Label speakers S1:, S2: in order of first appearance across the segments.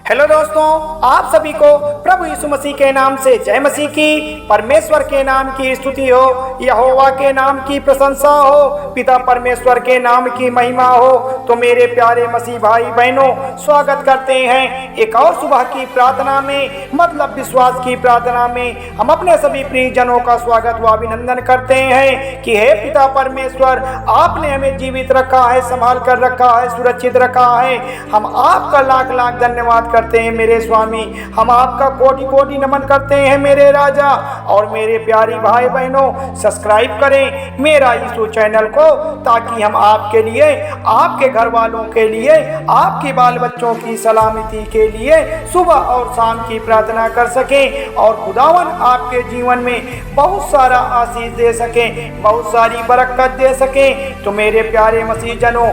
S1: Hello दोस्तों, आप सभी को प्रभु यीशु मसीह के नाम से जय मसीह की। परमेश्वर के नाम की स्तुति हो, यहोवा के नाम की प्रशंसा हो, पिता परमेश्वर के नाम की महिमा हो। तो मेरे प्यारे मसीह भाई बहनों, स्वागत करते हैं एक और सुबह की प्रार्थना में, मतलब विश्वास की प्रार्थना में। हम अपने सभी प्रियजनों का स्वागत व अभिनंदन करते हैं कि हे पिता परमेश्वर, आपने हमें जीवित रखा है, संभाल कर रखा है, सुरक्षित रखा है। हम आपका लाख लाख धन्यवाद करते हैं मेरे स्वामी। हम आपका कोटि कोटि नमन करते हैं मेरे राजा। और मेरे प्यारी भाई बहनों, सब्सक्राइब करें मेरा यीशु चैनल को, ताकि हम आपके लिए, आपके घर वालों के लिए, आपके बाल बच्चों की सलामती के लिए सुबह और शाम की प्रार्थना कर सकें और खुदावन आपके जीवन में बहुत सारा आशीष दे सकें, बहुत सारी बरकत दे सकें। तो मेरे प्यारे मसीह जनों,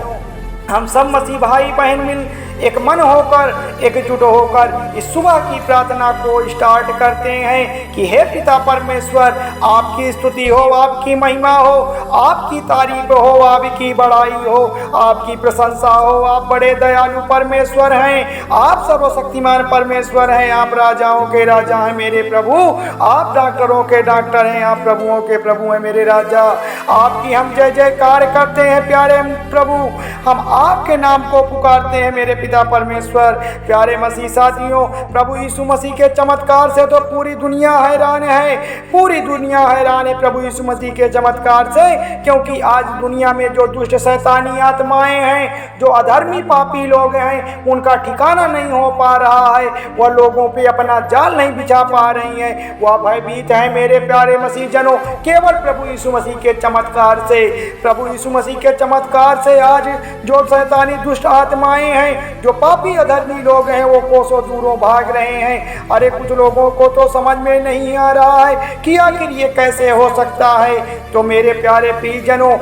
S1: हम सब मसीह भाई बहन मिल एक मन होकर, एकजुट होकर इस सुबह की प्रार्थना को स्टार्ट करते हैं कि हे पिता परमेश्वर, आपकी स्तुति हो, आपकी महिमा हो, आपकी तारीफ हो, आपकी बड़ाई हो, आपकी प्रशंसा हो। आप बड़े दयालु परमेश्वर हैं, आप सर्वशक्तिमान परमेश्वर हैं, आप राजाओं के राजा हैं मेरे प्रभु, आप डॉक्टरों के डॉक्टर हैं, आप प्रभुओं के प्रभु हैं मेरे राजा। आपकी हम जय जयकार करते हैं प्यारे प्रभु, हम आपके नाम को पुकारते हैं मेरे पिता परमेश्वर। प्यारे मसीह साथियों, प्रभु यीशु मसीह के चमत्कार से तो पूरी दुनिया हैरान है, पूरी दुनिया हैरान है प्रभु यीशु मसीह के चमत्कार से। क्योंकि आज दुनिया में जो दुष्ट शैतानी आत्माएं हैं, जो अधर्मी पापी लोग हैं, उनका ठिकाना नहीं हो पा रहा है, वह लोगों पे अपना जाल नहीं बिछा पा रही हैं, वह भयभीत है मेरे प्यारे मसीह जनों। केवल प्रभु यीशु मसीह के चमत्कार से, प्रभु यीशु मसीह के चमत्कार से आज जो शैतानी दुष्ट आत्माएं हैं, जो पापी अधर्मी लोग हैं, वो कोसों दूरों भाग रहे हैं। अरे कुछ लोगों को तो समझ में नहीं आ रहा है कि आखिर ये कैसे हो सकता है। तो मेरे प्यारे प्रियजनों,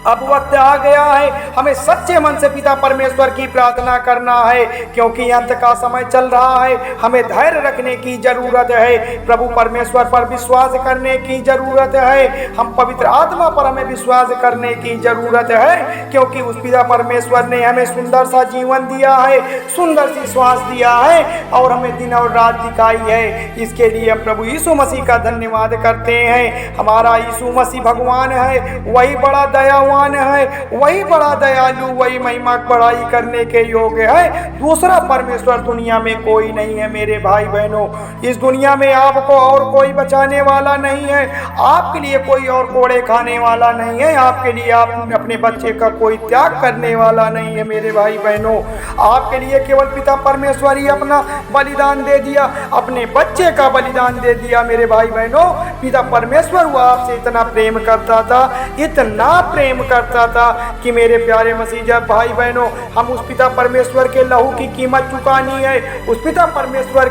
S1: अब वक्त आ गया है, हमें सच्चे मन से पिता परमेश्वर की प्रार्थना करना है, क्योंकि अंत का समय चल रहा है। हमें धैर्य रखने की जरूरत है, प्रभु परमेश्वर पर विश्वास करने की जरूरत है, हम पवित्र आत्मा पर हमें विश्वास करने की जरूरत है। क्योंकि उस पिता परमेश्वर ने हमें सुंदर सा जीवन दिया है, सुंदर सी श्वास दिया है और हमें दिन और रात दिखाई है। इसके लिए हम प्रभु यीशु मसीह का धन्यवाद करते हैं। हमारा यीशु मसीह भगवान है, वही बड़ा दयावान है, वही बड़ा दयालु, वही महिमा बड़ाई करने के योग्य है। दूसरा परमेश्वर दुनिया में कोई नहीं है मेरे भाई बहनों। इस दुनिया में आपको और कोई बचाने वाला नहीं है, आपके लिए कोई और कोड़े खाने वाला नहीं है, आपके लिए आप अपने बच्चे का कोई त्याग करने वाला नहीं है मेरे भाई बहनों। आपके लिए केवल पिता परमेश्वर ही अपना बलिदान दे दिया, अपने बच्चे का बलिदान दे दिया मेरे भाई बहनों। पिता परमेश्वर वो आपसे इतना प्रेम करता था, इतना प्रेम करता था कि मेरे प्यारे मसीह भाई बहनों, हम उस पिता परमेश्वर के लहू की कीमत चुकानी है, उस पिता परमेश्वर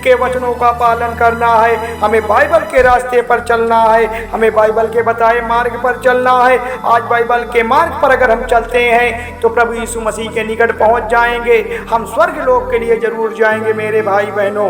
S1: के वचनों का पालन करना है, हमें बाइबल के रास्ते पर चलना है, हमें बाइबल के बताए मार्ग पर चलना है। आज बाइबल के मार्ग पर अगर हम चलते हैं तो प्रभु यीशु मसीह के निकट पहुंच जाएंगे, हम स्वर्ग लोक के लिए जरूर जाएंगे मेरे भाई बहनों।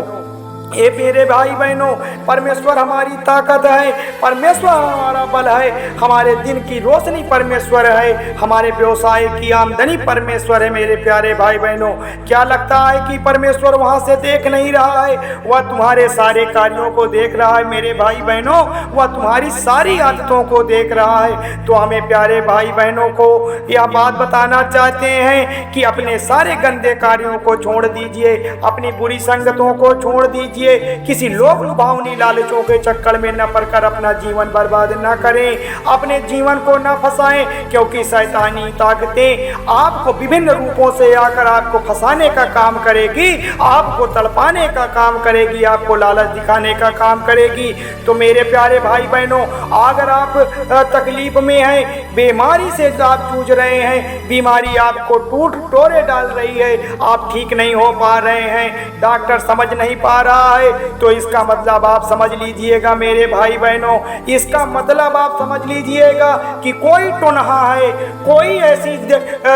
S1: ये मेरे भाई बहनों, परमेश्वर हमारी ताकत है, परमेश्वर हमारा बल है, हमारे दिन की रोशनी परमेश्वर है, हमारे व्यवसाय की आमदनी परमेश्वर है मेरे प्यारे भाई बहनों। क्या लगता है कि परमेश्वर वहाँ से देख नहीं रहा है? वह तुम्हारे सारे कार्यों को देख रहा है मेरे भाई बहनों, वह तुम्हारी सारी आदतों को देख रहा है। तो हमें प्यारे भाई बहनों को यह बात बताना चाहते हैं कि अपने सारे गंदे कार्यों को छोड़ दीजिए, अपनी बुरी संगतों को छोड़ दीजिए, किसी लोभ लुभावनी लालचों के चक्कर में न पड़कर अपना जीवन बर्बाद न करें, अपने जीवन को न फंसाएं। क्योंकि शैतानी ताकतें आपको विभिन्न रूपों से आकर आपको फंसाने का काम करेगी, आपको तड़पाने का काम करेगी, आपको लालच दिखाने का काम करेगी। तो मेरे प्यारे भाई बहनों, अगर आप तकलीफ में हैं, बीमारी से आप जूझ रहे हैं, बीमारी आपको टोरे डाल रही है, आप ठीक नहीं हो पा रहे हैं, डॉक्टर समझ नहीं पा रहा रहा है तो इसका मतलब आप समझ लीजिएगा मेरे भाई बहनों, इसका मतलब आप समझ लीजिएगा कि कोई टुनहा है, कोई ऐसी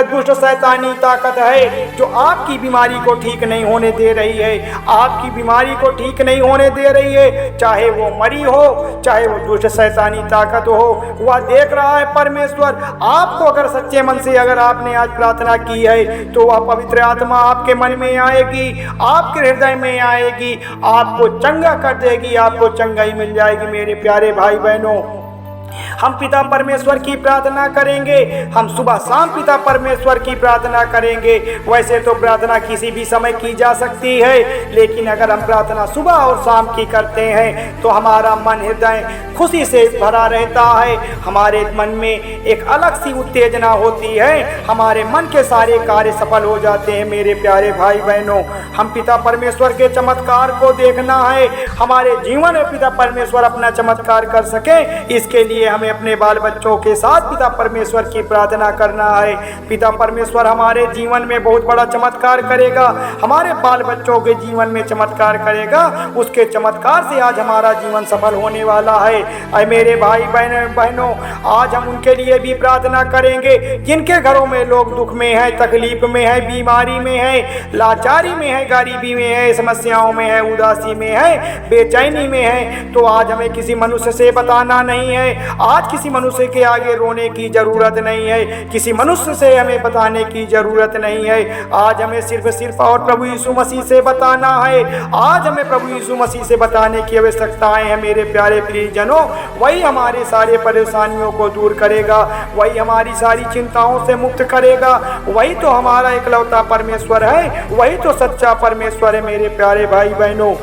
S1: दुष्ट शैतानी ताकत है जो आपकी बीमारी को ठीक नहीं होने दे रही है, आपकी बीमारी को ठीक नहीं होने दे रही है। चाहे वो मरी हो, चाहे वो दुष्ट शैतानी ताकत हो, वह देख रहा है परमेश्वर। आपको अगर सच्चे मन से अगर आपने आज प्रार्थना की है तो वह पवित्र आत्मा आपके मन में आएगी, आपके हृदय में आएगी, आपको चंगा कर देगी, आपको चंगाई मिल जाएगी। मेरे प्यारे भाई बहनों, हम पिता परमेश्वर की प्रार्थना करेंगे, हम सुबह शाम पिता परमेश्वर की प्रार्थना करेंगे। वैसे तो प्रार्थना किसी भी समय की जा सकती है, लेकिन अगर हम प्रार्थना सुबह और शाम की करते हैं तो हमारा मन हृदय खुशी से भरा रहता है, हमारे मन में एक अलग सी उत्तेजना होती है, हमारे मन के सारे कार्य सफल हो जाते हैं। मेरे प्यारे भाई बहनों, हम पिता परमेश्वर के चमत्कार को देखना है, हमारे जीवन में पिता परमेश्वर अपना चमत्कार कर सके, इसके लिए हमें अपने बाल बच्चों के साथ पिता परमेश्वर की प्रार्थना करना है। पिता परमेश्वर हमारे जीवन में बहुत बड़ा चमत्कार करेगा, हमारे बाल बच्चों के जीवन में चमत्कार करेगा, उसके चमत्कार से आज हमारा जीवन सफल होने वाला है। अरे मेरे भाई बहनों, आज हम उनके लिए भी प्रार्थना करेंगे जिनके घरों में लोग दुख में है, तकलीफ में है, बीमारी में है, लाचारी में है, गरीबी में है, समस्याओं में है, उदासी में है, बेचैनी में है। तो आज हमें किसी मनुष्य से बताना नहीं है, आज किसी मनुष्य के आगे रोने की जरूरत नहीं है, किसी मनुष्य से हमें बताने की जरूरत नहीं है। आज हमें सिर्फ और प्रभु यीशु मसीह से बताना है, आज हमें प्रभु यीशु मसीह से बताने की आवश्यकताएं हैं। मेरे प्यारे प्रियजनों, वही हमारे सारे परेशानियों को दूर करेगा, वही हमारी सारी चिंताओं से मुक्त करेगा, वही तो हमारा इकलौता परमेश्वर है, वही तो सच्चा परमेश्वर है। मेरे प्यारे भाई बहनों,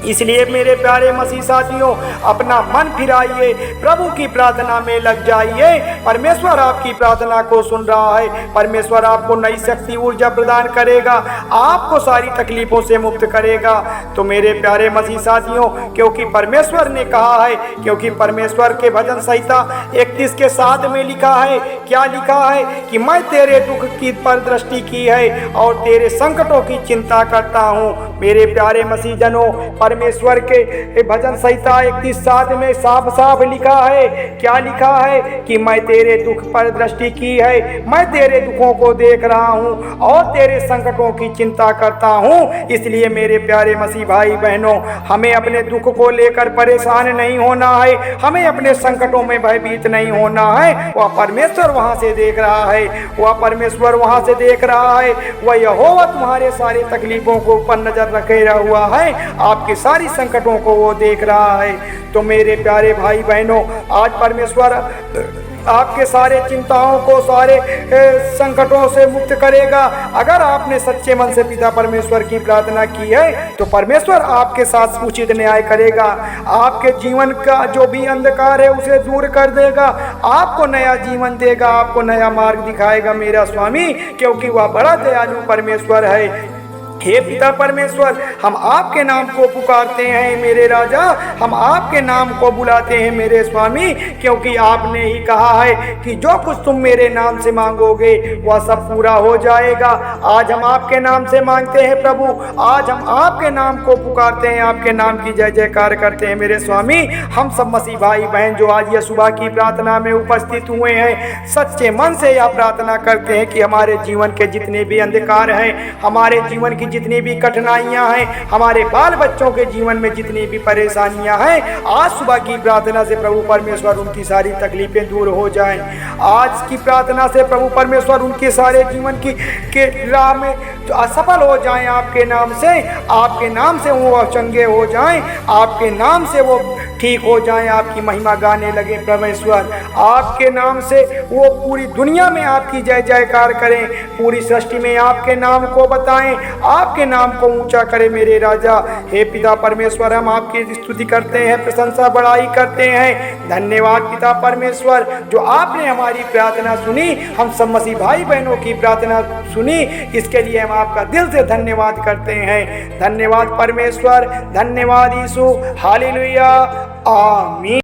S1: इसलिए मेरे प्यारे मसीह साथियों, अपना मन फिराइए, प्रभु की प्रार्थना में लग जाइए। परमेश्वर आपकी प्रार्थना को सुन रहा है, परमेश्वर आपको नई शक्ति ऊर्जा प्रदान करेगा, आपको सारी तकलीफों से मुक्त करेगा। तो मेरे प्यारे मसीह साथियों, क्योंकि परमेश्वर ने कहा है, क्योंकि परमेश्वर के भजन संहिता 31 के 7 में लिखा है, क्या लिखा है कि मैं तेरे दुख की पर दृष्टि की है और तेरे संकटों की चिंता करता हूँ। मेरे प्यारे मसीह जनों, परमेश्वर के भजन संहिता 31:7 में साफ साफ लिखा है, क्या लिखा है कि मैं तेरे दुख पर दृष्टि की है, मैं तेरे दुखों को देख रहा हूँ और तेरे संकटों की चिंता करता हूँ। इसलिए मेरे प्यारे मसीह भाई बहनों, हमें अपने दुख को लेकर परेशान नहीं होना है, हमें अपने संकटों में भयभीत नहीं होना है। वह परमेश्वर वहाँ से देख रहा है, वह परमेश्वर वहाँ से देख रहा है, वह यहोवा तुम्हारे सारे तकलीफों को ऊपर नजर रखे हुआ है, आपके सारी संकटों को वो देख रहा है। तो मेरे प्यारे भाई बहनों, आज परमेश्वर आपके सारे चिंताओं को, सारे संकटों से मुक्त करेगा। अगर आपने सच्चे मन से पिता परमेश्वर की प्रार्थना की है तो परमेश्वर आपके साथ उचित न्याय करेगा, आपके जीवन का जो भी अंधकार है उसे दूर कर देगा, आपको नया जीवन देगा, आपको नया मार्ग दिखाएगा मेरा स्वामी, क्योंकि वह बड़ा दयालु परमेश्वर है। हे पिता परमेश्वर, हम आपके नाम को पुकारते हैं मेरे राजा, हम आपके नाम को बुलाते हैं मेरे स्वामी, क्योंकि आपने ही कहा है कि जो कुछ तुम मेरे नाम से मांगोगे वह सब पूरा हो जाएगा। आज हम आपके नाम से मांगते हैं प्रभु, आज हम आपके नाम को पुकारते हैं, आपके नाम की जय जयकार करते हैं मेरे स्वामी। हम सब मसीह भाई बहन जो आज यह सुबह की प्रार्थना में उपस्थित हुए हैं, सच्चे मन से यह प्रार्थना करते हैं कि हमारे जीवन के जितने भी अंधकार हैं, हमारे जीवन की जितनी भी कठिनाइयां हैं, हमारे बाल बच्चों के जीवन में जितनी भी परेशानियां हैं, आज सुबह की प्रार्थना से प्रभु परमेश्वर उनकी सारी तकलीफें दूर हो जाएं। आज की प्रार्थना से प्रभु परमेश्वर उनके सारे जीवन के राह में असफल हो जाएं, आपके नाम से वो चंगे हो जाएं, आपके नाम से वो ठीक हो जाएं, आपकी महिमा गाने लगे परमेश्वर, आपके नाम से वो पूरी दुनिया में आपकी जय जयकार करें, पूरी सृष्टि में आपके नाम को बताएं, आपके नाम को ऊंचा करें मेरे राजा। हे पिता परमेश्वर, हम आपकी स्तुति करते हैं, प्रशंसा बड़ाई करते हैं। धन्यवाद पिता परमेश्वर, जो आपने हमारी प्रार्थना सुनी, हम सब मसीह भाई बहनों की प्रार्थना सुनी, इसके लिए हम आपका दिल से धन्यवाद करते हैं। धन्यवाद परमेश्वर, धन्यवाद यीशु, हालेलुया, आमीन।